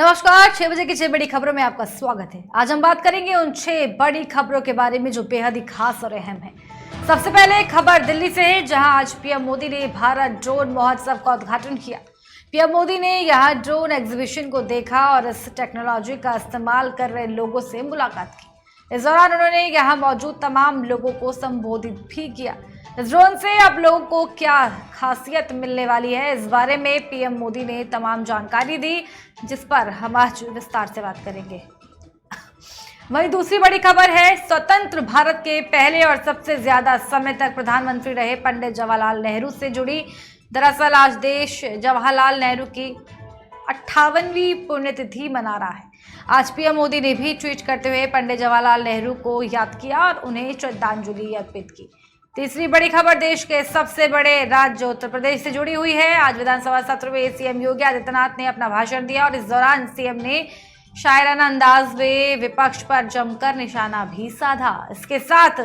नमस्कार, 6 बजे की 6 बड़ी खबरों में आपका स्वागत है। आज हम बात करेंगे उन 6 बड़ी खबरों के बारे में जो बेहद ही खास और अहम है। सबसे पहले खबर दिल्ली से है, जहां आज पीएम मोदी ने भारत ड्रोन महोत्सव का उद्घाटन किया। पीएम मोदी ने यहां ड्रोन एग्जीबिशन को देखा और इस टेक्नोलॉजी का इस्तेमाल कर रहे लोगों से मुलाकात की। इस दौरान उन्होंने यहां मौजूद तमाम लोगों को संबोधित भी किया। इस ड्रोन से आप लोगों को क्या खासियत मिलने वाली है, इस बारे में पीएम मोदी ने तमाम जानकारी दी, जिस पर हम आज विस्तार से बात करेंगे। वहीं दूसरी बड़ी खबर है, स्वतंत्र भारत के पहले और सबसे ज्यादा समय तक प्रधानमंत्री रहे पंडित जवाहरलाल नेहरू से जुड़ी। दरअसल आज देश जवाहरलाल नेहरू की 58वीं पुण्यतिथि मना रहा है। आज पीएम मोदी ने भी ट्वीट करते हुए पंडित जवाहरलाल नेहरू को याद किया और उन्हें श्रद्धांजलि अर्पित की। तीसरी बड़ी खबर देश के सबसे बड़े राज्य उत्तर प्रदेश से जुड़ी हुई है। आज विधानसभा सत्र में सीएम योगी आदित्यनाथ ने अपना भाषण दिया और इस दौरान सीएम ने शायराना अंदाज में विपक्ष पर जमकर निशाना भी साधा। इसके साथ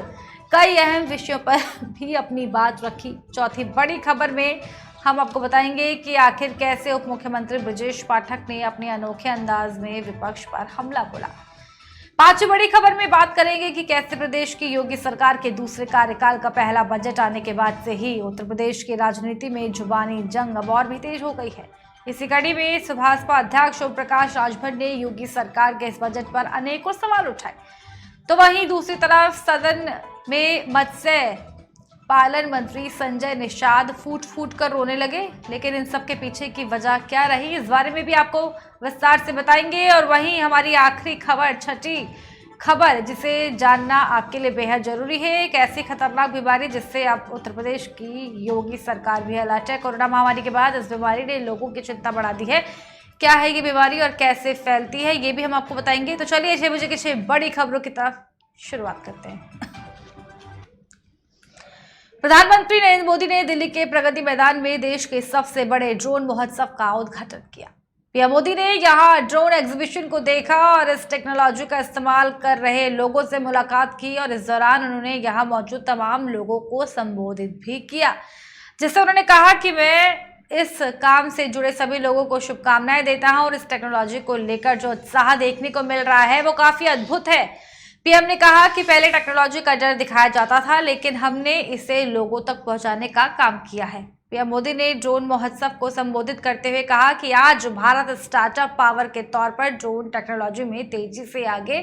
कई अहम विषयों पर भी अपनी बात रखी। चौथी बड़ी खबर में हम आपको बताएंगे कि आखिर कैसे उप मुख्यमंत्री ब्रजेश पाठक ने अपने अनोखे अंदाज में विपक्ष पर हमला बोला। पांचवी बड़ी खबर में बात करेंगे कि कैसे प्रदेश की योगी सरकार के दूसरे कार्यकाल का पहला बजट आने के बाद से ही उत्तर प्रदेश की राजनीति में जुबानी जंग अब और भी तेज हो गई है। इसी कड़ी में भाजपा अध्यक्ष ओम प्रकाश राजभर ने योगी सरकार के इस बजट पर अनेकों सवाल उठाए, तो वहीं दूसरी तरफ सदन में मत्स्य पालन मंत्री संजय निषाद फूट फूट कर रोने लगे। लेकिन इन सब के पीछे की वजह क्या रही, इस बारे में भी आपको विस्तार से बताएंगे। और वहीं हमारी आखिरी खबर, छठी खबर, जिसे जानना आपके लिए बेहद जरूरी है। एक ऐसी खतरनाक बीमारी जिससे अब उत्तर प्रदेश की योगी सरकार भी अलर्ट है। कोरोना महामारी के बाद इस बीमारी ने लोगों की चिंता बढ़ा दी है। क्या है ये बीमारी और कैसे फैलती है, ये भी हम आपको बताएंगे। तो चलिए 6 बजे की 6 बड़ी खबरों की तरफ शुरुआत करते हैं। प्रधानमंत्री नरेंद्र मोदी ने दिल्ली के प्रगति मैदान में देश के सबसे बड़े ड्रोन महोत्सव का उद्घाटन किया। पीएम मोदी ने यहां ड्रोन एग्जीबिशन को देखा और इस टेक्नोलॉजी का इस्तेमाल कर रहे लोगों से मुलाकात की और इस दौरान उन्होंने यहां मौजूद तमाम लोगों को संबोधित भी किया, जिससे उन्होंने कहा कि मैं इस काम से जुड़े सभी लोगों को शुभकामनाएं देता हूं और इस टेक्नोलॉजी को लेकर जो उत्साह देखने को मिल रहा है वो काफी अद्भुत है। पीएम ने कहा कि पहले टेक्नोलॉजी का डर दिखाया जाता था, लेकिन हमने इसे लोगों तक पहुंचाने का काम किया है। पीएम मोदी ने ड्रोन महोत्सव को संबोधित करते हुए कहा कि आज भारत स्टार्टअप पावर के तौर पर ड्रोन टेक्नोलॉजी में तेजी से आगे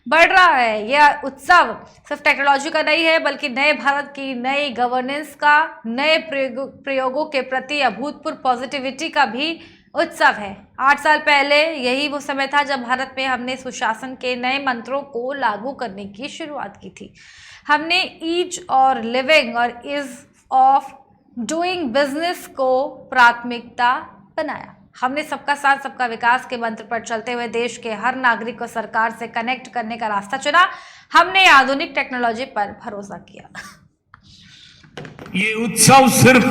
बढ़ रहा है। यह उत्सव सिर्फ टेक्नोलॉजी का नहीं है, बल्कि नए भारत की नई गवर्नेंस का, नए प्रयोगों के प्रति अभूतपूर्व पॉजिटिविटी का भी उत्सव है। 8 साल पहले यही वो समय था जब भारत में हमने सुशासन के नए मंत्रों को लागू करने की शुरुआत की थी। हमने ईज और लिविंग और इज ऑफ डूइंग बिजनेस को प्राथमिकता बनाया। हमने सबका साथ सबका विकास के मंत्र पर चलते हुए देश के हर नागरिक को सरकार से कनेक्ट करने का रास्ता चुना। हमने आधुनिक टेक्नोलॉजी पर भरोसा किया। ये उत्सव सिर्फ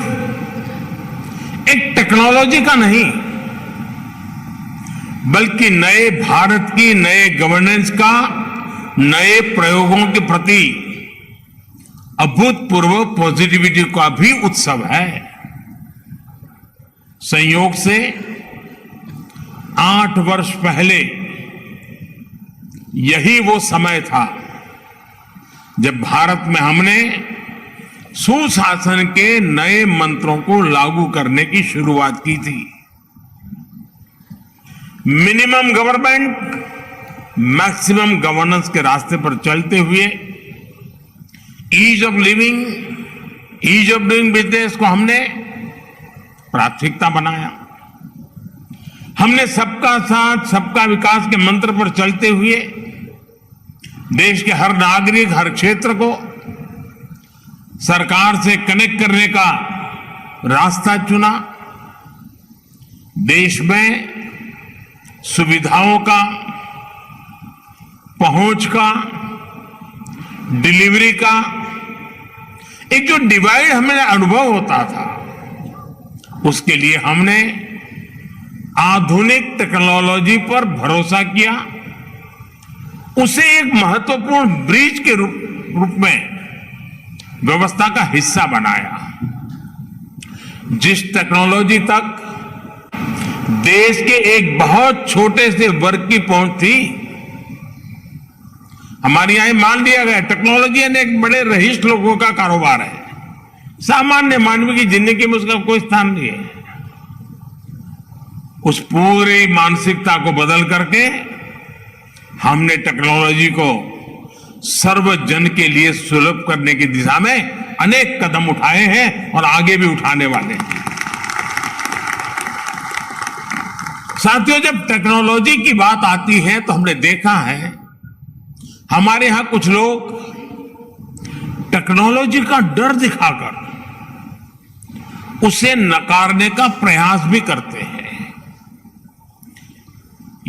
एक टेक्नोलॉजी का नहीं, बल्कि नए भारत की नए गवर्नेंस का, नए प्रयोगों के प्रति अभूतपूर्व पॉजिटिविटी का भी उत्सव है। संयोग से 8 वर्ष पहले यही वो समय था जब भारत में हमने सुशासन के नए मंत्रों को लागू करने की शुरुआत की थी। मिनिमम गवर्नमेंट मैक्सिमम गवर्नेंस के रास्ते पर चलते हुए ease of living, ease of doing business को हमने प्राथमिकता बनाया। हमने सबका साथ सबका विकास के मंत्र पर चलते हुए देश के हर नागरिक, हर क्षेत्र को सरकार से कनेक्ट करने का रास्ता चुना। देश में सुविधाओं का, पहुंच का, डिलीवरी का एक जो डिवाइड हमें अनुभव होता था, उसके लिए हमने आधुनिक टेक्नोलॉजी पर भरोसा किया। उसे एक महत्वपूर्ण ब्रिज के रूप में व्यवस्था का हिस्सा बनाया। जिस टेक्नोलॉजी तक देश के एक बहुत छोटे से वर्ग की पहुंच थी। हमारे यहां मान लिया गया टेक्नोलॉजी एक बड़े रईस लोगों का कारोबार है, सामान्य मानव की जिंदगी में उसका कोई स्थान नहीं है। उस पूरी मानसिकता को बदल करके हमने टेक्नोलॉजी को सर्वजन के लिए सुलभ करने की दिशा में अनेक कदम उठाए हैं और आगे भी उठाने वाले हैं। साथियों, जब टेक्नोलॉजी की बात आती है तो हमने देखा है हमारे यहां कुछ लोग टेक्नोलॉजी का डर दिखाकर उसे नकारने का प्रयास भी करते हैं।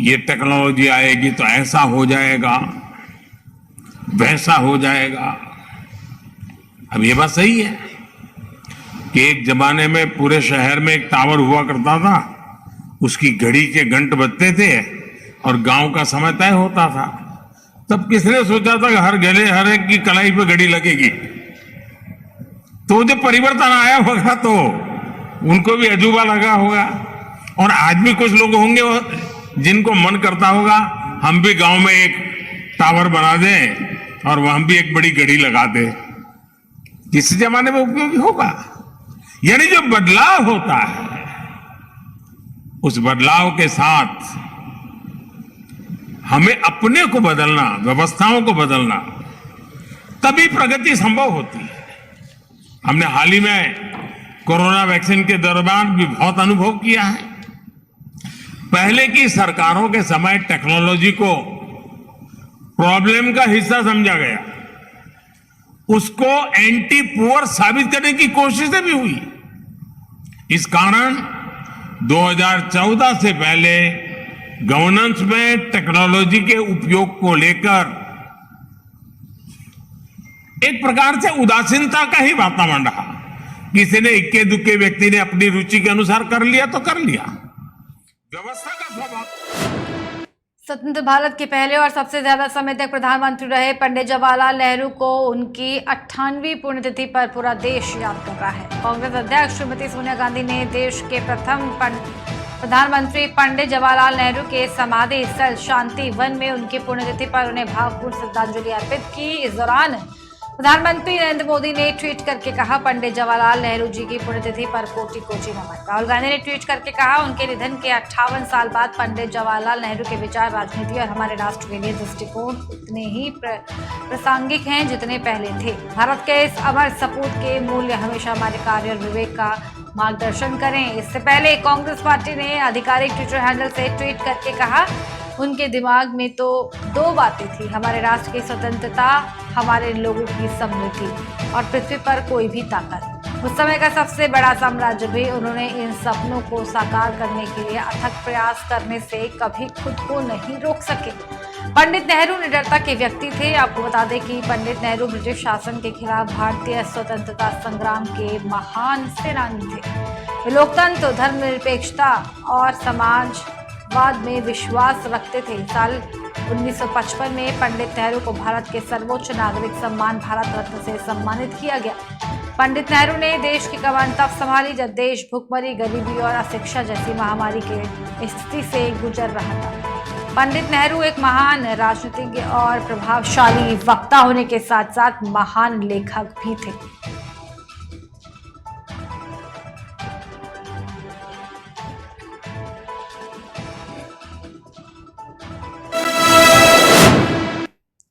ये टेक्नोलॉजी आएगी तो ऐसा हो जाएगा, वैसा हो जाएगा। अब ये बात सही है कि एक जमाने में पूरे शहर में एक टावर हुआ करता था, उसकी घड़ी के घंट बजते थे और गांव का समय तय होता था। तब किसने सोचा था कि हर एक की कलाई पे घड़ी लगेगी। तो जब परिवर्तन आया होगा तो उनको भी अजूबा लगा होगा। और आज भी कुछ लोग होंगे जिनको मन करता होगा हम भी गांव में एक टावर बना दें और वहां भी एक बड़ी घड़ी लगा दें। इस जमाने में उपयोगी होगा। यानी जो बदलाव होता है उस बदलाव के साथ हमें अपने को बदलना, व्यवस्थाओं को बदलना, तभी प्रगति संभव होती है। हमने हाल ही में कोरोना वैक्सीन के दौरान भी बहुत अनुभव किया है। पहले की सरकारों के समय टेक्नोलॉजी को प्रॉब्लम का हिस्सा समझा गया, उसको एंटी पुअर साबित करने की कोशिशें भी हुई। इस कारण 2014 से पहले गवर्नेंस में टेक्नोलॉजी के उपयोग को लेकर एक प्रकार से उदासीनता का ही वातावरण रहा। किसी ने इक्के दुक्के व्यक्ति ने अपनी रुचि के अनुसार कर लिया तो कर लिया। व्यवस्था का स्वभाव। स्वतंत्र भारत के पहले और सबसे ज्यादा समय तक प्रधानमंत्री रहे पंडित जवाहरलाल नेहरू को उनकी 98वीं पुण्यतिथि पर पूरा देश याद कर रहा है। कांग्रेस अध्यक्ष श्रीमती सोनिया गांधी ने देश के प्रथम प्रधानमंत्री पंडित जवाहरलाल नेहरू के समाधि स्थल शांति वन में उनकी पुण्यतिथि पर उन्हें भावपूर्ण श्रद्धांजलि अर्पित की। इस दौरान प्रधानमंत्री नरेंद्र मोदी ने ट्वीट करके कहा, पंडित जवाहरलाल नेहरू जी की पुण्यतिथि पर कोटि कोटि नमन। राहुल गांधी ने ट्वीट करके कहा, उनके निधन के 58 साल बाद पंडित जवाहरलाल नेहरू के विचार, राजनीति और हमारे राष्ट्र के लिए दृष्टिकोण उतने ही प्रासंगिक हैं जितने पहले थे। भारत के इस अमर सपूत के मूल्य हमेशा हमारे कार्य और विवेक का मार्गदर्शन करें। इससे पहले कांग्रेस पार्टी ने आधिकारिक ट्विटर हैंडल से ट्वीट करके कहा, उनके दिमाग में तो दो बातें थी, हमारे राष्ट्र की स्वतंत्रता, हमारे लोगों की समृद्धि और पृथ्वी पर कोई भी ताकत। उस समय का सबसे बड़ा साम्राज्य भी। उन्होंने इन सपनों को साकार करने के लिए अथक प्रयास करने से कभी खुद को नहीं रोक सके। पंडित नेहरू निडरता के व्यक्ति थे। आपको बता दें कि पंडित नेहरू ब्रिटिश शासन के खिलाफ भारतीय स्वतंत्रता संग्राम के महान सेनानी थे। वे लोकतंत्र, धर्मनिरपेक्षता और समाजवाद में विश्वास रखते थे। साल 1955 में पंडित नेहरू को भारत के सर्वोच्च नागरिक सम्मान भारत रत्न से सम्मानित किया गया। पंडित नेहरू ने देश की कमान तब संभाली जब देश भुखमरी, गरीबी और अशिक्षा जैसी महामारी की स्थिति से गुजर रहा था। पंडित नेहरू एक महान राजनीतिज्ञ और प्रभावशाली वक्ता होने के साथ साथ महान लेखक भी थे।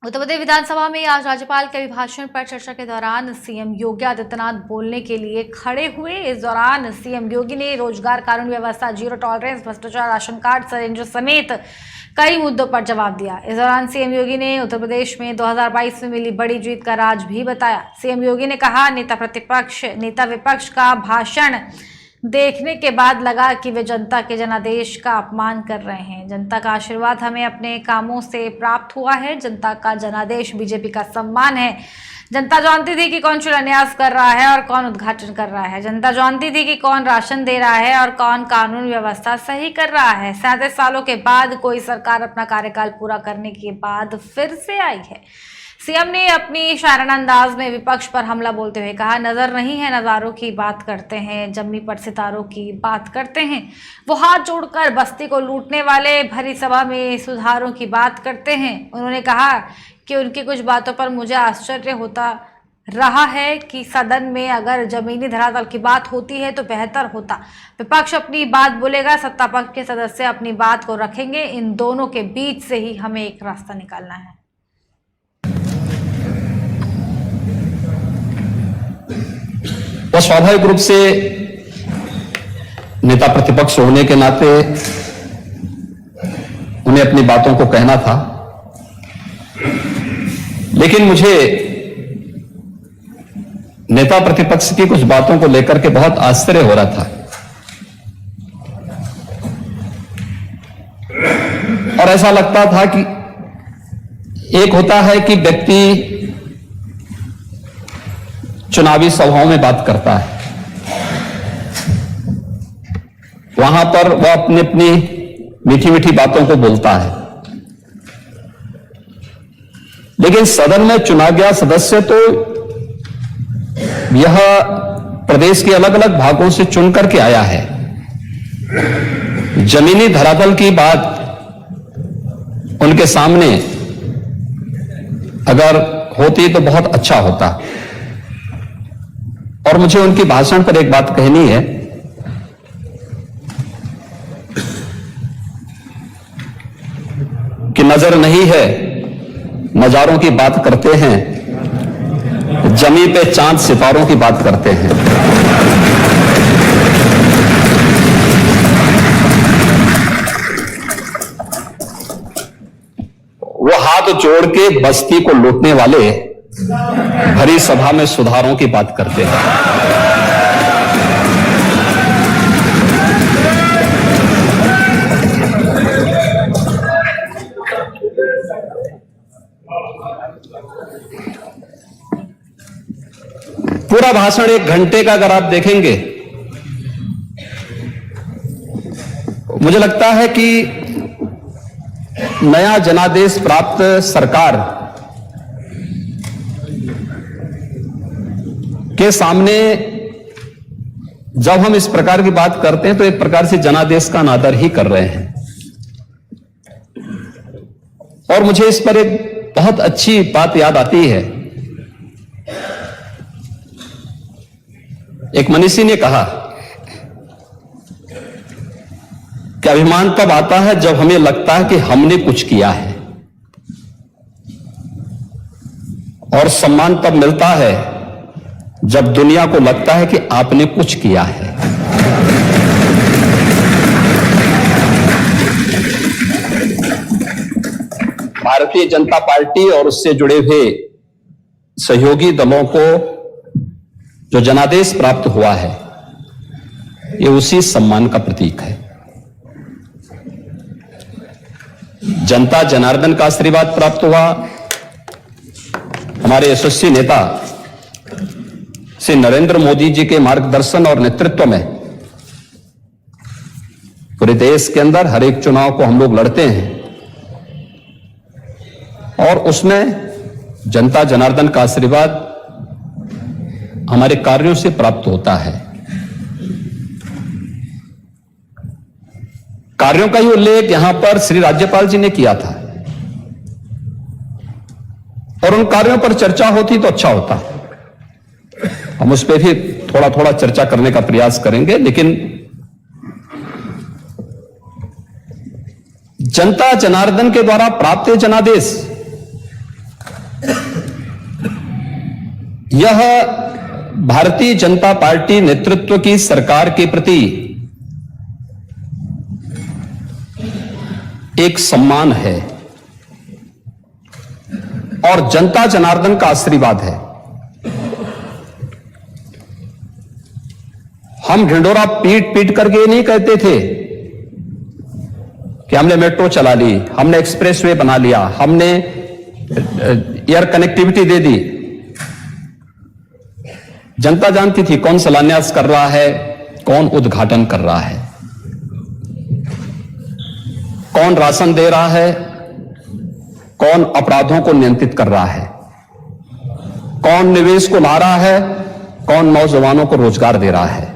उत्तर प्रदेश विधानसभा में आज राज्यपाल के अभिभाषण पर चर्चा के दौरान सीएम योगी आदित्यनाथ बोलने के लिए खड़े हुए। इस दौरान सीएम योगी ने रोजगार, कानून व्यवस्था, जीरो टॉलरेंस, भ्रष्टाचार, राशन कार्ड संरक्षण समेत कई मुद्दों पर जवाब दिया। इस दौरान सीएम योगी ने उत्तर प्रदेश में 2022 में मिली बड़ी जीत का राज भी बताया। सीएम योगी ने कहा, नेता विपक्ष का भाषण देखने के बाद लगा कि वे जनता के जनादेश का अपमान कर रहे हैं। जनता का आशीर्वाद हमें अपने कामों से प्राप्त हुआ है। जनता का जनादेश बीजेपी का सम्मान है। जनता जानती थी कि कौन शिलान्यास कर रहा है और कौन उद्घाटन कर रहा है। जनता जानती थी कि कौन राशन दे रहा है और कौन कानून व्यवस्था सही कर रहा है। 37 सालों के बाद कोई सरकार अपना कार्यकाल पूरा करने के बाद फिर से आई है। सीएम ने अपनी शायराना अंदाज में विपक्ष पर हमला बोलते हुए कहा, नजर नहीं है नजारों की बात करते हैं, जमी पर सितारों की बात करते हैं। वो हाथ जोड़कर बस्ती को लूटने वाले भरी सभा में सुधारों की बात करते हैं। उन्होंने कहा कि उनकी कुछ बातों पर मुझे आश्चर्य होता रहा है कि सदन में अगर जमीनी धरातल की बात होती है तो बेहतर होता। विपक्ष अपनी बात बोलेगा, सत्ता पक्ष के सदस्य अपनी बात को रखेंगे। इन दोनों के बीच से ही हमें एक रास्ता निकालना है। वो स्वाभाविक रूप से नेता प्रतिपक्ष होने के नाते उन्हें अपनी बातों को कहना था, लेकिन मुझे नेता प्रतिपक्ष की कुछ बातों को लेकर के बहुत आश्चर्य हो रहा था। और ऐसा लगता था कि एक होता है कि व्यक्ति चुनावी सभाओं में बात करता है, वहां पर वह अपनी अपनी मीठी मीठी बातों को बोलता है, लेकिन सदन में चुना गया सदस्य तो यह प्रदेश के अलग अलग भागों से चुन करके आया है। जमीनी धरातल की बात उनके सामने अगर होती तो बहुत अच्छा होता। और मुझे उनकी भाषण पर एक बात कहनी है कि नजर नहीं है नजारों की बात करते हैं, जमी पे चांद सितारों की बात करते हैं। वो हाथ जोड़ के बस्ती को लूटने वाले भरी सभा में सुधारों की बात करते हैं। पूरा भाषण 1 घंटे का अगर आप देखेंगे, मुझे लगता है कि नया जनादेश प्राप्त सरकार के सामने जब हम इस प्रकार की बात करते हैं तो एक प्रकार से जनादेश का अनादर ही कर रहे हैं। और मुझे इस पर एक बहुत अच्छी बात याद आती है। एक मनीषी ने कहा कि अभिमान तब आता है जब हमें लगता है कि हमने कुछ किया है, और सम्मान तब मिलता है जब दुनिया को लगता है कि आपने कुछ किया है। भारतीय जनता पार्टी और उससे जुड़े हुए सहयोगी दलों को जो जनादेश प्राप्त हुआ है, ये उसी सम्मान का प्रतीक है। जनता जनार्दन का आशीर्वाद प्राप्त हुआ। हमारे यशस्वी नेता श्री नरेंद्र मोदी जी के मार्गदर्शन और नेतृत्व में पूरे देश के अंदर हर एक चुनाव को हम लोग लड़ते हैं, और उसमें जनता जनार्दन का आशीर्वाद हमारे कार्यों से प्राप्त होता है। कार्यों का ही उल्लेख यहां पर श्री राज्यपाल जी ने किया था, और उन कार्यों पर चर्चा होती तो अच्छा होता। हम उस पर भी थोड़ा थोड़ा चर्चा करने का प्रयास करेंगे, लेकिन जनता जनार्दन के द्वारा प्राप्त जनादेश, यह भारतीय जनता पार्टी नेतृत्व की सरकार के प्रति एक सम्मान है और जनता जनार्दन का आशीर्वाद है। हम ढिंडोरा पीट पीट करके ये नहीं कहते थे कि हमने मेट्रो चला ली, हमने एक्सप्रेसवे बना लिया, हमने एयर कनेक्टिविटी दे दी। जनता जानती थी कौन शिलान्यास कर रहा है, कौन उद्घाटन कर रहा है, कौन राशन दे रहा है, कौन अपराधों को नियंत्रित कर रहा है। कौन निवेश को ला रहा है, कौन नौजवानों को रोजगार दे रहा है,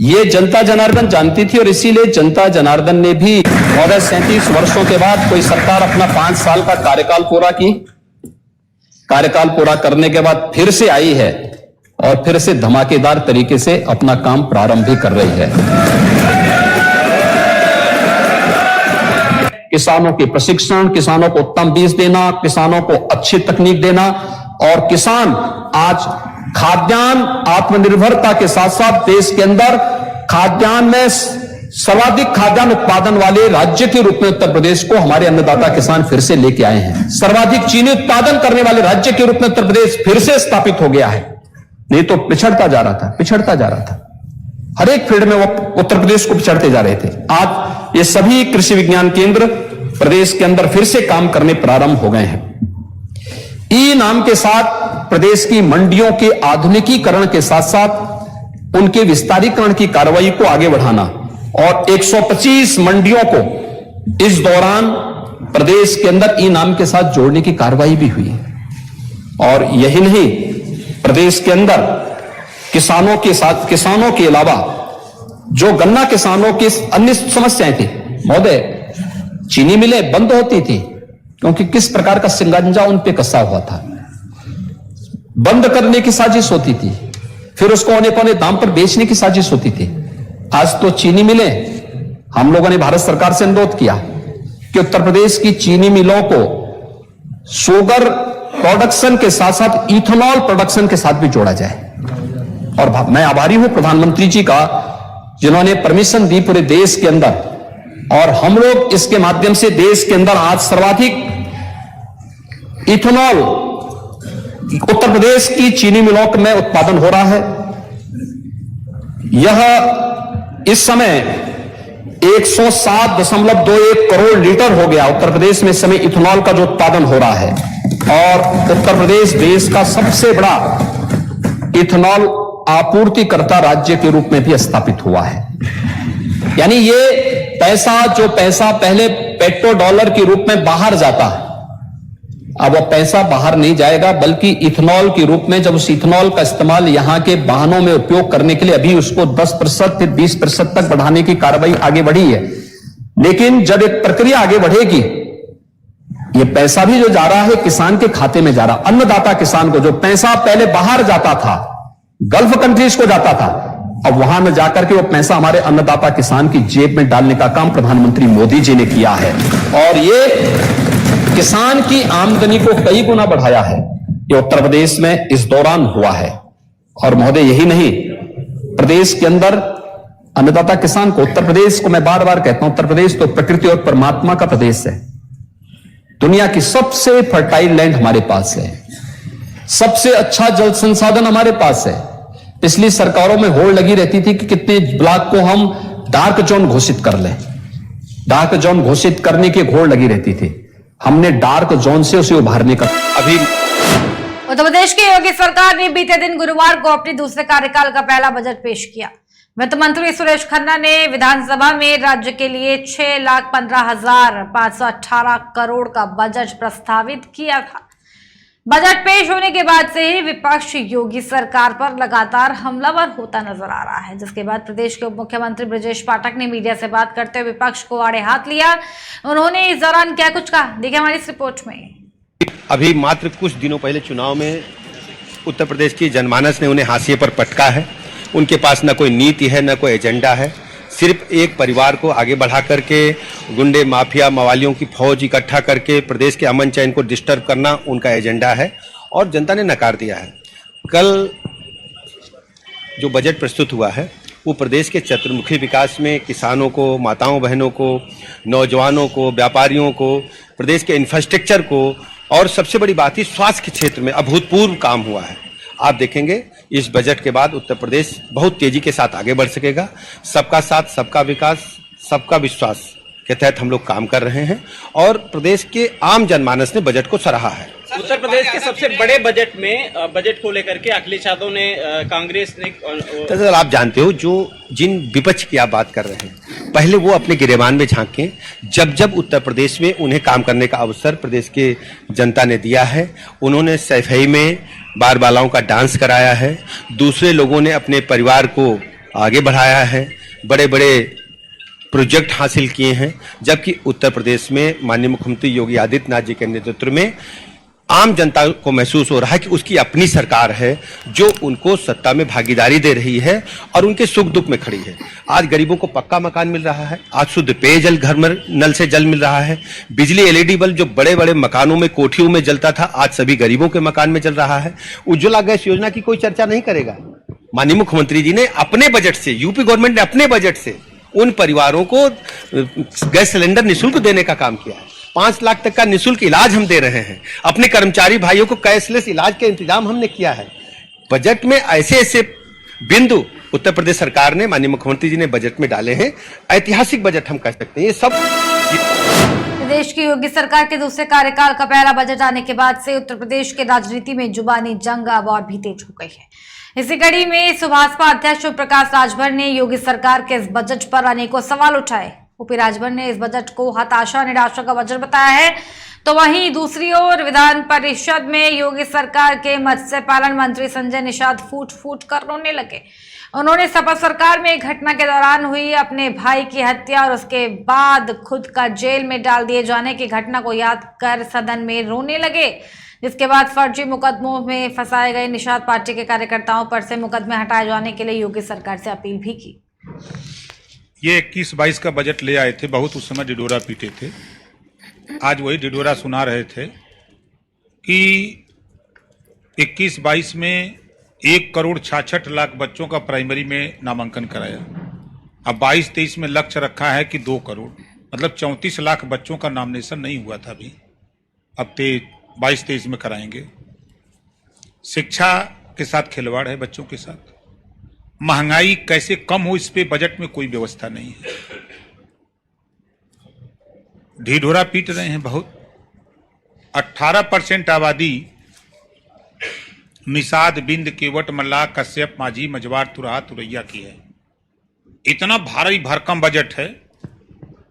ये जनता जनार्दन जानती थी। और इसीलिए जनता जनार्दन ने भी 37 वर्षों के बाद कोई सरकार अपना 5 साल का कार्यकाल पूरा की, कार्यकाल पूरा करने के बाद फिर से आई है और फिर से धमाकेदार तरीके से अपना काम प्रारंभ भी कर रही है। किसानों के प्रशिक्षण, किसानों को उत्तम बीज देना, किसानों को अच्छी तकनीक देना, और किसान आज खाद्यान्न आत्मनिर्भरता के साथ साथ देश के अंदर खाद्यान्न में सर्वाधिक खाद्यान्न उत्पादन वाले राज्य के रूप में उत्तर प्रदेश को हमारे अन्नदाता किसान फिर से लेके आए हैं। सर्वाधिक चीनी उत्पादन करने वाले राज्य के रूप में उत्तर प्रदेश फिर से स्थापित हो गया है। नहीं तो पिछड़ता जा रहा था। हर एक फील्ड में वो उत्तर प्रदेश को पिछड़ते जा रहे थे। आज ये सभी कृषि विज्ञान केंद्र प्रदेश के अंदर फिर से काम करने प्रारंभ हो गए हैं। ई नाम के साथ प्रदेश की मंडियों के आधुनिकीकरण के साथ साथ उनके विस्तारीकरण की कार्रवाई को आगे बढ़ाना, और 125 मंडियों को इस दौरान प्रदेश के अंदर ई नाम के साथ जोड़ने की कार्रवाई भी हुई। और यही नहीं, प्रदेश के अंदर किसानों के अलावा जो गन्ना किसानों की अन्य समस्याएं थी, महोदय, चीनी मिलें बंद होती थी क्योंकि किस प्रकार का सिंगांजा उन पे कसा हुआ था, बंद करने की साजिश होती थी, फिर उसको औने पौने दाम पर बेचने की साजिश होती थी। आज तो चीनी मिलें, हम लोगों ने भारत सरकार से अनुरोध किया कि उत्तर प्रदेश की चीनी मिलों को शुगर प्रोडक्शन के साथ साथ इथेनॉल प्रोडक्शन के साथ भी जोड़ा जाए। और मैं आभारी हूं प्रधानमंत्री जी का, जिन्होंने परमिशन दी पूरे देश के अंदर, और हम लोग इसके माध्यम से देश के अंदर आज सर्वाधिक इथेनॉल उत्तर प्रदेश की चीनी मिलों में उत्पादन हो रहा है। यह इस समय 107.21 करोड़ लीटर हो गया उत्तर प्रदेश में इस समय इथेनॉल का जो उत्पादन हो रहा है, और उत्तर प्रदेश देश का सबसे बड़ा इथेनॉल आपूर्तिकर्ता राज्य के रूप में भी स्थापित हुआ है। यानी ये पैसा पहले पेट्रो डॉलर के रूप में बाहर जाता है, अब वो पैसा बाहर नहीं जाएगा, बल्कि इथेनॉल के रूप में, जब उस इथेनॉल का इस्तेमाल यहां के वाहनों में उपयोग करने के लिए अभी उसको 10% फिर 20% तक बढ़ाने की कार्रवाई आगे बढ़ी है। लेकिन जब एक प्रक्रिया आगे बढ़ेगी, ये पैसा भी जो जा रहा है किसान के खाते में जा रहा, अन्नदाता किसान को जो पैसा पहले बाहर जाता था, गल्फ कंट्रीज को जाता था, अब वहां न जाकर के वो पैसा हमारे अन्नदाता किसान की जेब में डालने का काम प्रधानमंत्री मोदी जी ने किया है, और ये किसान की आमदनी को कई गुना बढ़ाया है। ये उत्तर प्रदेश में इस दौरान हुआ है। और महोदय, यही नहीं, प्रदेश के अंदर अन्नदाता किसान को, उत्तर प्रदेश को मैं बार बार कहता हूं, उत्तर प्रदेश तो प्रकृति और परमात्मा का प्रदेश है। दुनिया की सबसे फर्टाइल लैंड हमारे पास है, सबसे अच्छा जल संसाधन हमारे पास है। पिछली सरकारों में होड़ लगी रहती थी कि कितने ब्लॉक को हम डार्क जोन घोषित कर लें, डार्क जोन घोषित करने की होड़ लगी रहती थी। हमने डार्क जोन से उसे उभारने का अभी उत्तर प्रदेश की योगी सरकार ने बीते दिन गुरुवार को अपने दूसरे कार्यकाल का पहला बजट पेश किया। वित्त मंत्री सुरेश खन्ना ने विधानसभा में राज्य के लिए 6,15,518 करोड़ का बजट प्रस्तावित किया था। बजट पेश होने के बाद से ही विपक्ष योगी सरकार पर लगातार हमलावर होता नजर आ रहा है, जिसके बाद प्रदेश के उप मुख्यमंत्री ब्रजेश पाठक ने मीडिया से बात करते हुए विपक्ष को आड़े हाथ लिया। उन्होंने इस दौरान क्या कुछ कहा, देखिए हमारी इस रिपोर्ट में। अभी मात्र कुछ दिनों पहले चुनाव में उत्तर प्रदेश की जनमानस ने उन्हें हाशिए पर पटका है। उनके पास न कोई नीति है, न कोई एजेंडा है। सिर्फ एक परिवार को आगे बढ़ा करके गुंडे, माफिया, मवालियों की फौज इकट्ठा करके प्रदेश के अमन चैन को डिस्टर्ब करना उनका एजेंडा है, और जनता ने नकार दिया है। कल जो बजट प्रस्तुत हुआ है वो प्रदेश के चतुर्मुखी विकास में किसानों को, माताओं बहनों को, नौजवानों को, व्यापारियों को, प्रदेश के इंफ्रास्ट्रक्चर को, और सबसे बड़ी बात ही स्वास्थ्य के क्षेत्र में अभूतपूर्व काम हुआ है। आप देखेंगे इस बजट के बाद उत्तर प्रदेश बहुत तेजी के साथ आगे बढ़ सकेगा। सबका साथ, सबका विकास, सबका विश्वास के तहत हम लोग काम कर रहे हैं, और प्रदेश के आम जनमानस ने बजट को सराहा है। उत्तर प्रदेश के सबसे बड़े बजट को लेकर के अखिलेश यादव ने कांग्रेस ने दरअसल आप जानते हो जिन विपक्ष की आप बात कर रहे हैं, पहले वो अपने गिरेबान में झांकें। जब जब उत्तर प्रदेश में उन्हें काम करने का अवसर प्रदेश के जनता ने दिया है, उन्होंने सफाई में बार बालाओं का डांस कराया है, दूसरे लोगों ने अपने परिवार को आगे बढ़ाया है, बड़े बड़े प्रोजेक्ट हासिल किए हैं। जबकि उत्तर प्रदेश में माननीय मुख्यमंत्री योगी आदित्यनाथ जी के नेतृत्व में आम जनता को महसूस हो रहा है कि उसकी अपनी सरकार है जो उनको सत्ता में भागीदारी दे रही है और उनके सुख दुख में खड़ी है। आज गरीबों को पक्का मकान मिल रहा है, आज शुद्ध पेयजल घर में नल से जल मिल रहा है, बिजली एलईडी बल्ब जो बड़े बड़े मकानों में कोठियों में जलता था आज सभी गरीबों के मकान में जल रहा है। उज्ज्वला गैस योजना की कोई चर्चा नहीं करेगा। माननीय मुख्यमंत्री जी ने अपने बजट से, यूपी गवर्नमेंट ने अपने बजट से उन परिवारों को गैस सिलेंडर निःशुल्क देने का काम किया है। 5 लाख तक का निःशुल्क इलाज हम दे रहे हैं। अपने कर्मचारी भाइयों को कैशलेस इलाज का इंतजाम हमने किया है। बजट में ऐसे ऐसे बिंदु उत्तर प्रदेश सरकार ने, माननीय मुख्यमंत्री जी ने बजट में डाले हैं। ऐतिहासिक बजट हम कह सकते हैं। ये सब प्रदेश की योगी सरकार के दूसरे कार्यकाल का पहला बजट आने के बाद से उत्तर प्रदेश के राजनीति में जुबानी जंग अब और भी तेज हो गई है। इसी कड़ी में सुभाषपा अध्यक्ष ओम प्रकाश राजभर ने योगी सरकार के इस बजट पर अनेकों सवाल उठाए। ओपी राजभर ने इस बजट को हताशा निराशा का बजट बताया है, तो वहीं दूसरी ओर विधान परिषद में योगी सरकार के मत्स्य पालन मंत्री संजय निषाद फूट फूट कर रोने लगे। उन्होंने सपा सरकार में एक घटना के दौरान हुई अपने भाई की हत्या और उसके बाद खुद का जेल में डाल दिए जाने की घटना को याद कर सदन में रोने लगे, जिसके बाद फर्जी मुकदमों में फंसाए गए निषाद पार्टी के कार्यकर्ताओं पर से मुकदमे हटाए जाने के लिए योगी सरकार से अपील भी की। ये 21-22 का बजट ले आए थे, बहुत उस समय डिडोरा पीटे थे। आज वही डिडोरा सुना रहे थे कि 21-22 में 1,66,00,000 बच्चों का प्राइमरी में नामांकन कराया। अब 22-23 में लक्ष्य रखा है कि 2 करोड़, मतलब 34 लाख बच्चों का नॉमिनेशन नहीं हुआ था अभी। अब 22-23 में कराएंगे। शिक्षा के साथ खिलवाड़ है, बच्चों के साथ। महंगाई कैसे कम हो, इस पे बजट में कोई व्यवस्था नहीं है। ढिढोरा पीट रहे हैं बहुत। 18% आबादी निषाद, बिंद, केवट, मल्लाह, कश्यप, माझी, मजवार, तुराहा, तुरैया की है। इतना भारी भरकम बजट है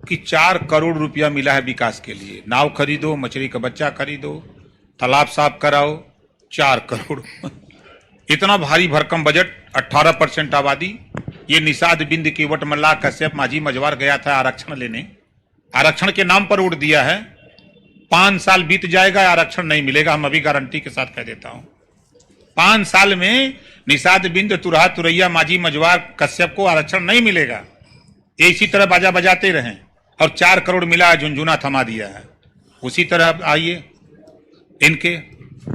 कि 4 करोड़ रुपया मिला है विकास के लिए। नाव खरीदो, मछली का बच्चा खरीदो, तालाब साफ कराओ, 4 करोड़। इतना भारी भरकम बजट। 18% आबादी। ये निषाद, बिंद, केवट, मल्लाह, कश्यप, माझी, मजवार गया था आरक्षण लेने, आरक्षण के नाम पर वोट दिया है। 5 साल बीत जाएगा, आरक्षण नहीं मिलेगा। हम अभी गारंटी के साथ कह देता हूं, 5 साल में निषाद, बिंद, तुराहा, तुरैया, माझी, मजवार, कश्यप को आरक्षण नहीं मिलेगा। ये इसी तरह बाजा बजाते रहें और 4 करोड़ मिला, झुंझुना थमा दिया है। उसी तरह आइए, इनके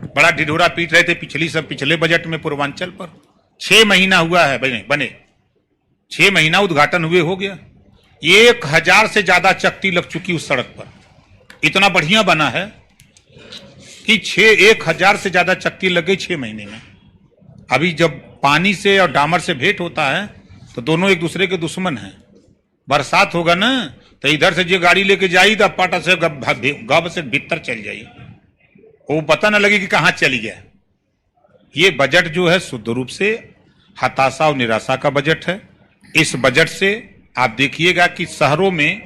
बड़ा ढिढोरा पीट रहे थे पिछले बजट में पूर्वांचल पर। 6 महीना हुआ है बने 6 महीना उद्घाटन हुए हो गया। 1000 से ज्यादा चक्की लग चुकी उस सड़क पर। इतना बढ़िया बना है कि 1000 से ज्यादा चक्की लग गई 6 महीने में। अभी जब पानी से और डामर से भेंट होता है तो दोनों एक दूसरे के दुश्मन हैं। बरसात होगा ना तो इधर से जो गाड़ी लेके जाई तो पाटा से गब से भीतर चल जाई, वो पता न लगे कि कहां चली गया। ये बजट जो है शुद्ध रूप से हताशा और निराशा का बजट है। इस बजट से आप देखिएगा कि शहरों में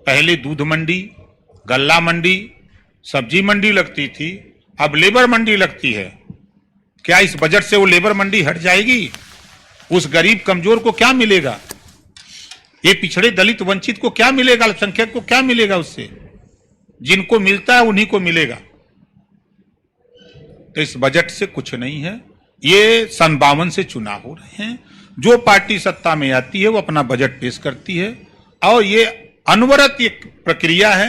पहले दूध मंडी, गल्ला मंडी, सब्जी मंडी लगती थी, अब लेबर मंडी लगती है। क्या इस बजट से वो लेबर मंडी हट जाएगी? उस गरीब कमजोर को क्या मिलेगा? ये पिछड़े दलित वंचित को क्या मिलेगा? अल्पसंख्यक को क्या मिलेगा? उससे जिनको मिलता है उन्हीं को मिलेगा। तो इस बजट से कुछ नहीं है। ये सन 52 से चुनाव हो रहे हैं। जो पार्टी सत्ता में आती है वो अपना बजट पेश करती है और ये अनवरत एक प्रक्रिया है।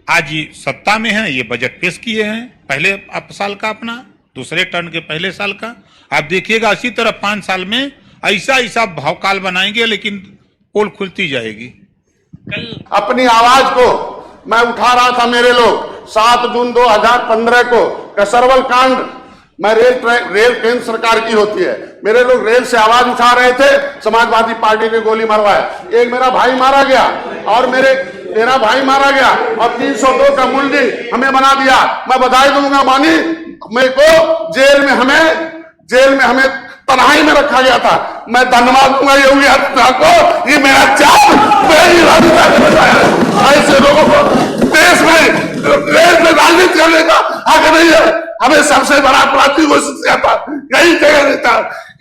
आज ये सत्ता में है, ये बजट पेश किए हैं पहले साल का अपना, दूसरे टर्न के पहले साल का। आप देखिएगा इसी तरह 5 साल में ऐसा भावकाल बनाएंगे, लेकिन पोल खुलती जाएगी। कल अपनी आवाज को मैं उठा रहा था। मेरे लोग 7 जून 2015 को कसरवल कांड में रेल केंद्र सरकार की होती है, मेरे लोग रेल से आवाज उठा रहे थे, समाजवादी पार्टी ने गोली मरवाया, एक मेरा भाई मारा गया और मेरे तेरा भाई मारा गया और 302 का मूल्य हमें बना दिया। मैं बधाई दूंगा मानी, मेरे को जेल में हमें तन्हाई में रखा गया था। मैं धन्यवाद दूंगा योगी आदित्यनाथ को, ये मेरा ऐसे लोगों को देश में राजनीति करने का हक नहीं है। हमें सबसे बड़ा अपराधी घोषित किया था, यही जगह देता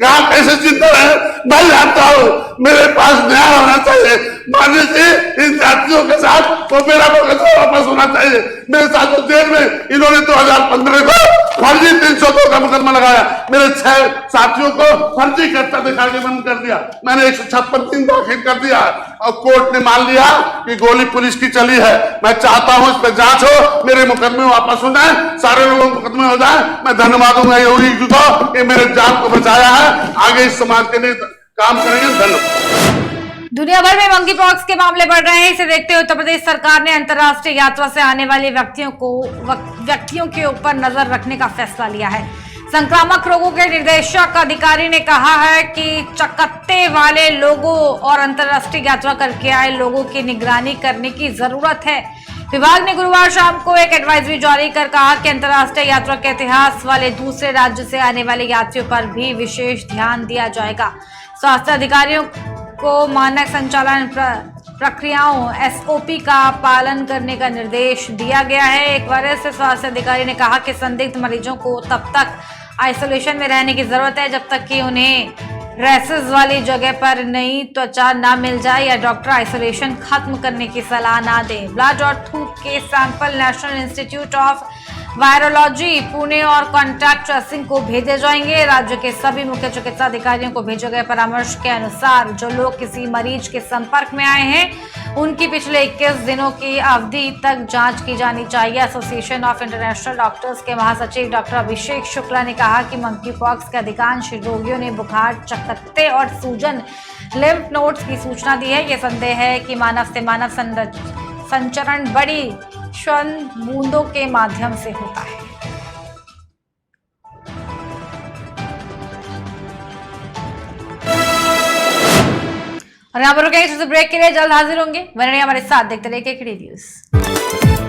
यहाँ कैसे जिंदा है मैं जानता हूँ। मेरे पास न्याय होना चाहिए। माननीय जी, इन जातियों के साथ तो मेरा मुकदमा वापस होना चाहिए। मेरे साथ तो जेल में इन्होंने 2015 को फर्जी 302 का मुकदमा लगाया। मेरे 6 साथियों को फर्जी करता दिखा के बंद कर दिया। मैंने 156 दिन दाखिल कर दिया और कोर्ट ने मान लिया कि गोली पुलिस की चली है। मैं चाहता हूं इस पर जांच हो, मेरे मुकदमे वापस हो जाए, सारे लोगों के मुकदमे हो जाए। मैं धन्यवाद दूंगा योगी जी को कि मेरे जान को बचाया है। आगे इस समाज के लिए काम करेंगे। धन्यवाद। दुनिया भर में मंकी पॉक्स के मामले बढ़ रहे हैं। इसे देखते हुए उत्तर प्रदेश सरकार ने अंतर्राष्ट्रीय यात्रा से आने वाले व्यक्तियों के ऊपर नजर रखने का फैसला लिया है। संक्रामक रोगों के निदेशक अधिकारी ने कहा है कि चकत्ते वाले लोगों और अंतर्राष्ट्रीय यात्रा करके आए लोगों की निगरानी करने की जरूरत है। विभाग ने गुरुवार शाम को एक एडवाइजरी जारी कर कहा कि अंतर्राष्ट्रीय यात्रा के इतिहास वाले दूसरे राज्य से आने वाले यात्रियों पर भी विशेष ध्यान दिया जाएगा। स्वास्थ्य अधिकारियों को मानक संचालन प्रक्रियाओं एसओपी का पालन करने का निर्देश दिया गया है। एक वरिष्ठ स्वास्थ्य अधिकारी ने कहा कि संदिग्ध मरीजों को तब तक आइसोलेशन में रहने की जरूरत है जब तक कि उन्हें रेसेस वाली जगह पर नई त्वचा ना मिल जाए या डॉक्टर आइसोलेशन खत्म करने की सलाह ना दे। ब्लड और थूक के sample national institute of virology Pune और कॉन्टैक्ट ट्रेसिंग को भेजे जाएंगे। राज्य के सभी मुख्य चिकित्सा अधिकारियों को भेजे गए परामर्श के अनुसार जो लोग किसी मरीज के संपर्क में आए हैं उनकी पिछले 21 दिनों की अवधि तक जांच की जानी चाहिए। एसोसिएशन ऑफ इंटरनेशनल डॉक्टर्स के महासचिव डॉक्टर अभिषेक शुक्ला ने कहा कि मंकी पॉक्स के अधिकांश रोगियों ने बुखार, चकत्ते और सूजन, लिम्फ नोड्स की सूचना दी है। यह संदेह है कि मानव से मानव संचरण बड़ी श्वन बूंदों के माध्यम से होता है। और यहाँ पर रुकेंगे ब्रेक के लिए, जल्द हाजिर होंगे। बने रहिए हमारे साथ, देखते रहिए केकेडी न्यूज़।